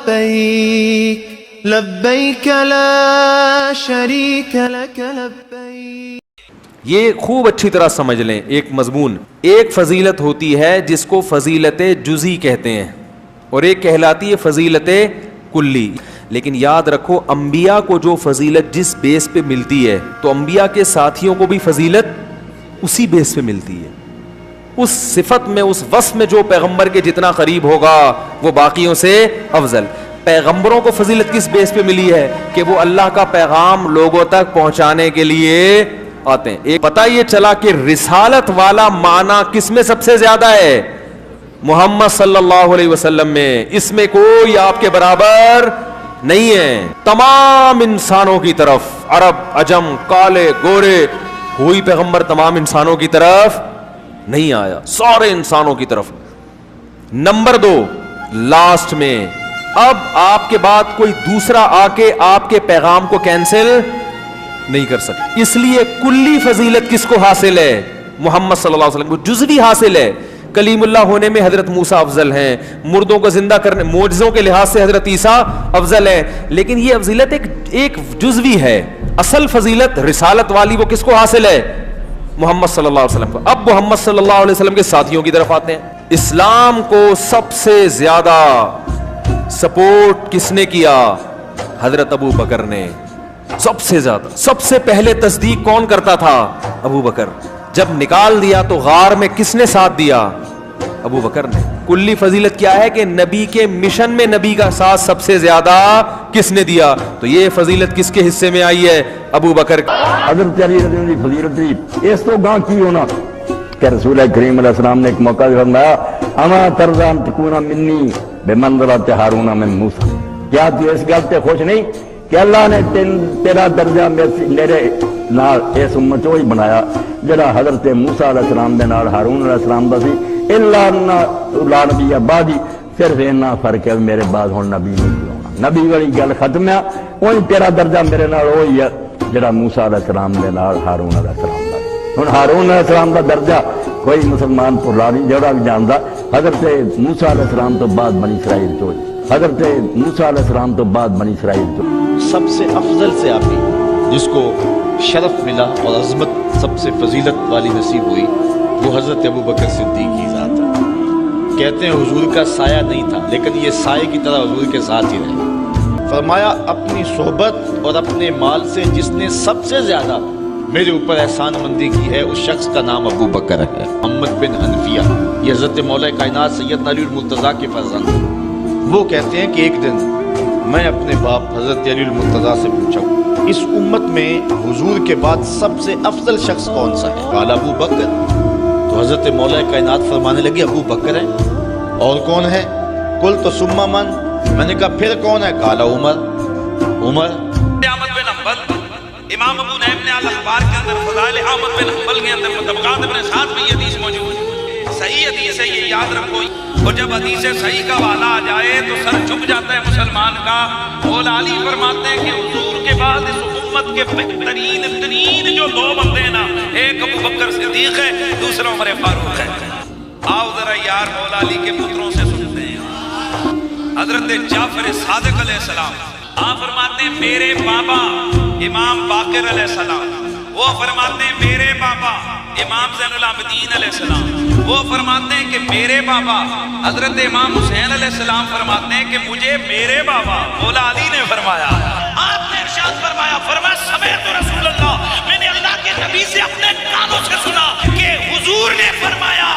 لبیک لبیک لا شریک لک لبیک. یہ خوب اچھی طرح سمجھ لیں ایک مضمون. ایک فضیلت ہوتی ہے جس کو فضیلت جزئی کہتے ہیں اور ایک کہلاتی ہے فضیلت کلی. لیکن یاد رکھو انبیاء کو جو فضیلت جس بیس پہ ملتی ہے تو انبیاء کے ساتھیوں کو بھی فضیلت اسی بیس پہ ملتی ہے. اس صفت میں اس وصف میں جو پیغمبر کے جتنا قریب ہوگا وہ باقیوں سے افضل. پیغمبروں کو فضیلت کس بیس پہ ملی ہے کہ وہ اللہ کا پیغام لوگوں تک پہنچانے کے لیے آتے ہیں. ایک پتہ یہ چلا کہ رسالت والا معنی کس میں سب سے زیادہ ہے؟ محمد صلی اللہ علیہ وسلم میں. اس میں کوئی آپ کے برابر نہیں ہے. تمام انسانوں کی طرف، عرب عجم کالے گورے، کوئی پیغمبر تمام انسانوں کی طرف نہیں آیا، سارے انسانوں کی طرف. نمبر 2 لاسٹ میں اب آپ کے بعد کوئی دوسرا آ کے آپ کے پیغام کو کینسل نہیں کر سکتا. اس لیے کلی فضیلت کس کو حاصل ہے؟ محمد صلی اللہ علیہ وسلم کو. جزوی حاصل ہے. کلیم اللہ ہونے میں حضرت موسیٰ افضل ہیں، مردوں کو زندہ کرنے معجزوں کے لحاظ سے حضرت عیسیٰ افضل ہے. لیکن یہ فضیلت ایک جزوی ہے. اصل فضیلت رسالت والی وہ کس کو حاصل ہے؟ محمد صلی اللہ علیہ وسلم کو. اب محمد صلی اللہ علیہ وسلم کے ساتھیوں کی طرف آتے ہیں. اسلام کو سب سے زیادہ سپورٹ کس نے کیا؟ حضرت ابو بکر نے. سب سے زیادہ، سب سے پہلے تصدیق کون کرتا تھا؟ ابو بکر. جب نکال دیا تو غار میں کس نے ساتھ دیا؟ ابو بکر نے. کلی فضیلت کیا ہے کہ نبی کے مشن میں نبی کا ساتھ سب سے زیادہ کس نے دیا؟ تو یہ فضیلت کس کے حصے میں آئی ہے؟ ابو بکر. حضرت علی رضی اللہ عنہ فضیلت تھی. اس تو گاں کی ہونا کہ رسول کریم علیہ السلام نے ایک موقع فرمایا اما ترضى ان تكون منی بمنزلۃ ہارون من موسیٰ. کیا تو اس گل تے خوش نہیں کہ اللہ نے تیرا درجہ میرے نال اس امت وہی بنایا جڑا حضرت موسیٰ علیہ السلام دے نال ہارون علیہ السلام دا سی. الا لا نبی بعدی، صرف اتنا فرق ہے میرے بعد ہن نبی نہیں ہونا. نبی والی گل ختم ہے. وہی تیرا درجہ میرے نال وہی ہے جڑا موسیٰ علیہ السلام دے نال ہارون علیہ السلام دا. ہن ہارون علیہ السلام دا درجہ کوئی مسلمان پرا نہیں جڑا بھی جاندا. حضرت موسیٰ علیہ السلام تو بعد بنی اسرائیل چوئی، حضرت موسیٰ علیہ السلام تو بعد بنی اسرائیل چوئی. سب سے افضل سے آپی جس کو شرف ملا اور عظمت سب سے فضیلت والی نصیب ہوئی وہ حضرت ابو بکر صدیق کی ذات ہے. کہتے ہیں حضور کا سایہ نہیں تھا لیکن یہ سائے کی طرح حضور کے ساتھ ہی رہے. فرمایا اپنی صحبت اور اپنے مال سے جس نے سب سے زیادہ میرے اوپر احسان مندی کی ہے اس شخص کا نام ابو بکر ہے. محمد بن حنفیہ یہ حضرت مولا کائنات سیدنا علی المرتضیٰ کے فرزند ہیں. وہ کہتے ہیں کہ ایک دن میں اپنے باپ حضرت علی المرتضیٰ سے پوچھا اس امت میں حضور کے بعد سب سے افضل شخص کون سا ہے؟ قال ابو بکر. تو حضرت مولا کائنات فرمانے لگے ابو بکر ہے. اور کون ہے؟ قلت ثم من. میں نے کہا پھر کون ہے؟ قال عمر. عمر. احمد بن حنبل امام ابو نعیم نے الاخبار کے اندر فضائل احمد بن حنبل کے اندر طبقات ابن سعد میں یہ حدیث موجود ہے. صحیح حدیث ہے یہ یاد رکھو. اور جب حدیث صحیح کا والا آ جائے تو سر جھک جاتا ہے مسلمان کا. مولا علی فرماتے ہیں کہ حضور کے بعد اس امت کے بہترین جو 2 بندے ہیں نا، ایک ابو بکر صدیق ہے، دوسرا عمر فاروق ہے. آؤ ذرا یار مولا علی کے پتروں سے سنتے ہیں. حضرت جعفر صادق علیہ السلام آپ فرماتے ہیں میرے بابا امام باقر علیہ السلام، وہ فرماتے ہیں میرے بابا امام زین العابدین علیہ السلام، وہ فرماتے ہیں کہ میرے بابا حضرت امام حسین علیہ السلام فرماتے ہیں کہ مجھے میرے بابا مولا علی نے فرمایا. آپ نے ارشاد فرمایا سمعت رسول اللہ، میں نے اللہ کے نبی سے اپنے کانوں سے سنا کہ حضور نے فرمایا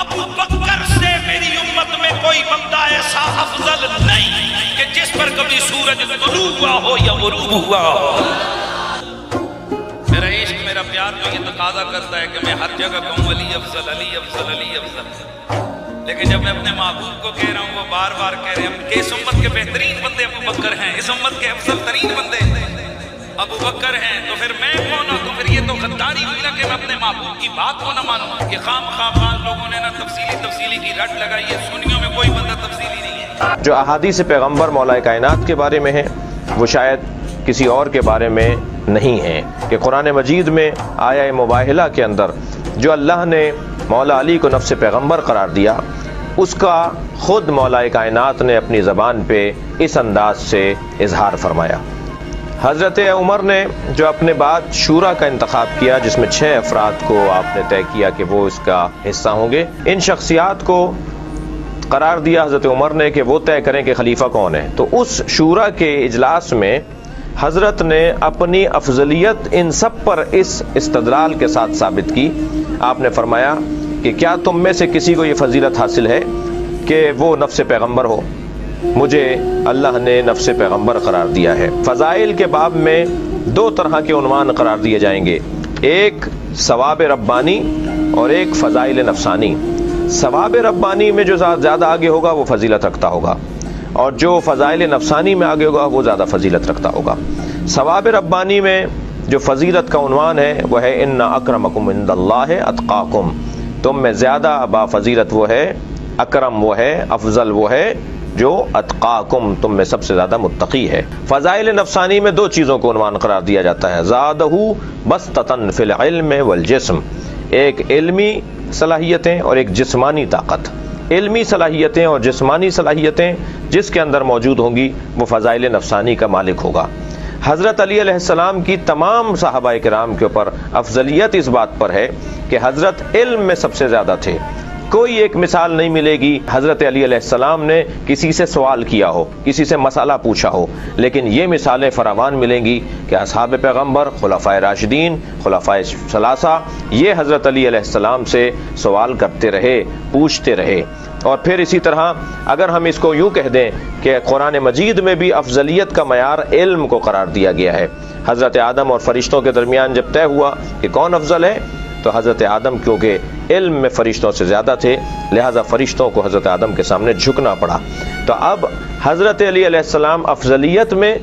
ابو بکر سے میری امت میں کوئی بندہ ایسا افضل نہیں کہ جس پر کبھی سورج طلوع ہوا ہو یا غروب ہوا ہو. میرا عشق میرا پیار تو یہ تقاضا کرتا ہے کہ میں ہر جگہ کہوں علی افضل علی افضل علی افضل. لیکن جب میں اپنے محبوب کو کہہ رہا ہوں وہ بار بار کہہ رہے ہیں کہ اس امت کے بہترین بندے ابو بکر ہیں، اس امت کے افضل ترین بندے ابو بکر ہیں، تو پھر میں کون ہوں؟ تو پھر یہ تو غداری ہوئی نا کہ میں اپنے محبوب کی بات کو نہ مانوں. کہ خام لوگوں نے نا تفصیلی کی رٹ لگائی ہے. سنیوں میں کوئی بندہ تفصیلی نہیں ہے. جو احادیث پیغمبر مولا کائنات کے بارے میں ہیں وہ شاید کسی اور کے بارے میں نہیں ہیں. کہ قرآن مجید میں آیہ مباہلہ کے اندر جو اللہ نے مولا علی کو نفس پیغمبر قرار دیا اس کا خود مولا کائنات نے اپنی زبان پہ اس انداز سے اظہار فرمایا۔ حضرت عمر نے جو اپنے بعد شورا کا انتخاب کیا، جس میں 6 افراد کو آپ نے طے کیا کہ وہ اس کا حصہ ہوں گے، ان شخصیات کو قرار دیا حضرت عمر نے کہ وہ طے کریں کہ خلیفہ کون ہے۔ تو اس شورا کے اجلاس میں حضرت نے اپنی افضلیت ان سب پر اس استدلال کے ساتھ ثابت کی۔ آپ نے فرمایا کہ کیا تم میں سے کسی کو یہ فضیلت حاصل ہے کہ وہ نفس پیغمبر ہو؟ مجھے اللہ نے نفس پیغمبر قرار دیا ہے۔ فضائل کے باب میں 2 طرح کے عنوان قرار دیے جائیں گے، ایک ثواب ربانی اور ایک فضائل نفسانی۔ ثواب ربانی میں جو زیادہ آگے ہوگا وہ فضیلت رکھتا ہوگا، اور جو فضائل نفسانی میں آگے ہوگا وہ زیادہ فضیلت رکھتا ہوگا۔ ثواب ربانی میں جو فضیلت کا عنوان ہے وہ ہے ان اکرمکم عند اللہ اتقاکم، تم میں زیادہ با فضیلت وہ ہے، اکرم وہ ہے، افضل وہ ہے جو اتقاکم، تم میں سب سے زیادہ متقی ہے۔ فضائل نفسانی میں 2 چیزوں کو عنوان قرار دیا جاتا ہے، زادہ بسطۃ فی العلم والجسم، ایک علمی صلاحیتیں اور ایک جسمانی طاقت۔ علمی صلاحیتیں اور جسمانی صلاحیتیں جس کے اندر موجود ہوں گی وہ فضائل نفسانی کا مالک ہوگا۔ حضرت علی علیہ السلام کی تمام صحابہ کرام کے اوپر افضلیت اس بات پر ہے کہ حضرت علم میں سب سے زیادہ تھے۔ کوئی ایک مثال نہیں ملے گی حضرت علی علیہ السلام نے کسی سے سوال کیا ہو، کسی سے مسئلہ پوچھا ہو، لیکن یہ مثالیں فراوان ملیں گی کہ اصحاب پیغمبر، خلفائے راشدین، خلفائے ثلاثہ، یہ حضرت علی علیہ السلام سے سوال کرتے رہے، پوچھتے رہے۔ اور پھر اسی طرح اگر ہم اس کو یوں کہہ دیں کہ قرآن مجید میں بھی افضلیت کا معیار علم کو قرار دیا گیا ہے۔ حضرت آدم اور فرشتوں کے درمیان جب طے ہوا کہ کون افضل ہے، تو حضرت آدم کیونکہ علم میں فرشتوں سے زیادہ تھے، لہذا فرشتوں کو حضرت آدم کے سامنے جھکنا پڑا۔ تو اب حضرت علی علیہ السلام افضلیت میں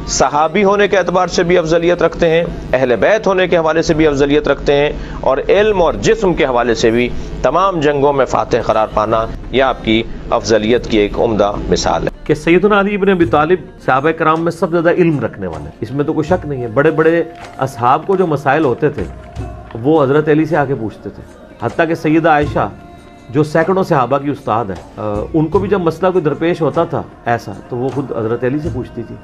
صحابی ہونے کے اعتبار سے بھی افضلیت رکھتے ہیں، اہل بیت ہونے کے حوالے سے بھی افضلیت رکھتے ہیں، اور علم اور جسم کے حوالے سے بھی تمام جنگوں میں فاتح قرار پانا، یہ آپ کی افضلیت کی ایک عمدہ مثال ہے کہ سیدنا علی ابن ابی طالب صحابہ کرام میں سب سے زیادہ علم رکھنے والے، اس میں تو کوئی شک نہیں ہے۔ بڑے بڑے اصحاب کو جو مسائل ہوتے تھے وہ حضرت علی سے آ کے پوچھتے تھے، حتیٰ کہ سیدہ عائشہ جو سینکڑوں صحابہ کی استاد ہیں، ان کو بھی جب مسئلہ کوئی درپیش ہوتا تھا ایسا تو وہ خود حضرت علی سے پوچھتی تھی۔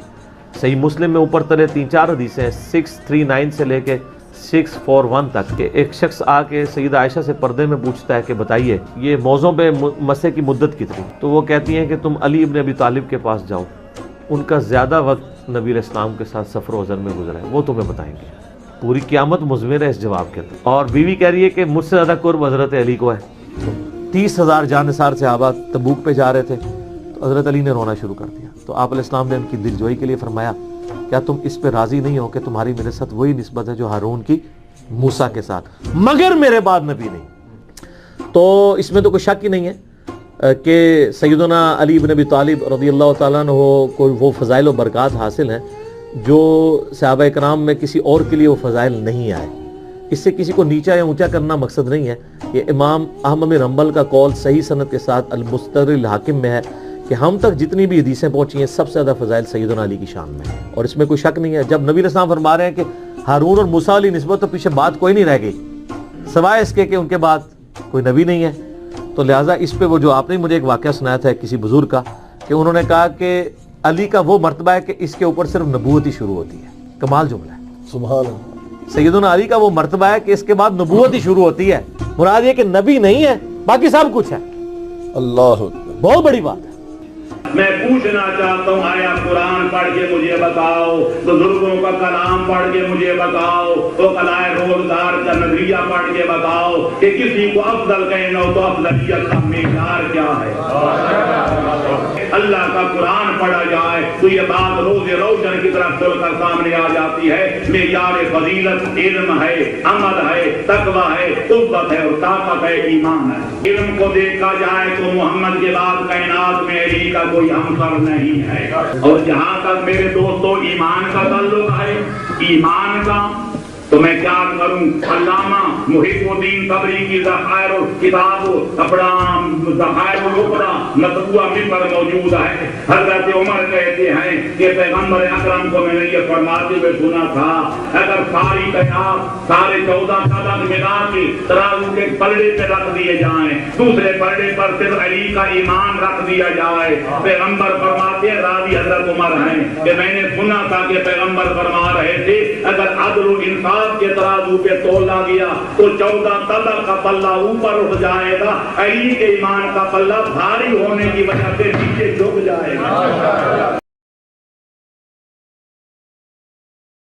صحیح مسلم میں اوپر تلے 3-4 حدیثیں 639 سے لے کے 641 تک کہ ایک شخص آ کے سیدہ عائشہ سے پردے میں پوچھتا ہے کہ بتائیے یہ موضوع پہ مسے کی مدت کتنی، تو وہ کہتی ہیں کہ تم علی ابن ابی طالب کے پاس جاؤ، ان کا زیادہ وقت نبی علیہ السلام کے ساتھ سفر و حضر میں گزرا ہے، وہ تمہیں بتائیں گے۔ پوری قیامت مضمر ہے اس جواب کے اندر۔ اور بیوی کہہ رہی ہے کہ مجھ سے زیادہ قرب حضرت علی کو ہے۔ 30,000 جانثار صحابہ تبوک پہ جا رہے تھے تو حضرت علی نے رونا شروع کر دیا، تو آپ علیہ السلام نے ان کی دلجوئی کے لیے فرمایا کیا تم اس پہ راضی نہیں ہو کہ تمہاری میرے ساتھ وہی نسبت ہے جو ہارون کی موسیٰ کے ساتھ، مگر میرے بعد نبی نہیں۔ تو اس میں تو کوئی شک ہی نہیں ہے کہ سیدنا علی بن ابی طالب رضی اللہ تعالیٰ عنہ کو وہ فضائل و برکات حاصل ہیں جو صحابہ کرام میں کسی اور کے لیے وہ فضائل نہیں آئے۔ اس سے کسی کو نیچا یا اونچا کرنا مقصد نہیں ہے۔ یہ امام احمد بن حنبل کا قول صحیح سند کے ساتھ المستدرک الحاکم میں ہے کہ ہم تک جتنی بھی حدیثیں پہنچی ہیں سب سے زیادہ فضائل سیدنا علی کی شان میں ہے، اور اس میں کوئی شک نہیں ہے۔ جب نبی علیہ السلام فرما رہے ہیں کہ ہارون اور موسیٰ علیہ نسبت، تو پیچھے بات کوئی نہیں رہ گئی سوائے اس کے کہ ان کے بعد کوئی نبی نہیں ہے۔ تو لہٰذا اس پہ وہ جو آپ نے مجھے ایک واقعہ سنایا تھا کسی بزرگ کا کہ انہوں نے کہا کہ علی کا وہ مرتبہ ہے کہ اس کے اوپر صرف نبوت ہی شروع ہوتی ہے۔ کمال جملہ ہے، سبحان اللہ۔ سیدنا علی کا وہ مرتبہ ہے کہ اس کے بعد نبوت ہی شروع ہوتی ہے، مراد یہ کہ نبی نہیں ہے، باقی سب کچھ ہے۔ اللہ بہت بڑی بات ہے۔ میں پوچھنا چاہتا ہوں، آیا قرآن پڑھ کے مجھے بتاؤ، بزرگوں کا کلام پڑھ کے مجھے بتاؤ، تو کلائے روزگار کا نظریہ پڑھ کے بتاؤ کہ کسی کو افضل کہنا ہو تو افضلیت کا معیار کیا ہے۔ اللہ کا قرآن پڑھا جائے تو یہ بات روز روشن کی طرف چل کر سامنے آ جاتی ہے۔ معیار فضیلت علم ہے، عمل ہے، تقویٰ ہے، قوت ہے اور طاقت ہے، ایمان ہے۔ علم کو دیکھا جائے تو محمد کے بعد کائنات میں علی کا کوئی ہمسر نہیں ہے۔ اور جہاں تک میرے دوستوں ایمان کا تعلق ہے، ایمان کا تو میں کیا کروں. علامہ محب الدین تبری کی ذخائر کتاب اپنا ذخائر الکبریٰ مطبوعہ میں پر موجود ہے. حضرت عمر کہتے ہیں کہ پیغمبر اکرم کو میں نے یہ فرماتے ہوئے سنا تھا اگر ساری بیعت سارے 14 سبق ملا کے ترازو کے پلڑے پہ رکھ دیے جائیں, دوسرے پلڑے پر صرف علی کا ایمان رکھ دیا جائے. پیغمبر فرماتے ہیں, راوی حضرت عمر ہیں, کہ میں نے سنا تھا کہ پیغمبر فرما رہے تھے اگر عدل و انصاف کے ترازو پہ تولا گیا تو 14 سبق کا پلہ اوپر اٹھ جائے گا, علی کے ایمان کا پلہ بھاری ہونے کی وجہ سے نیچے جھک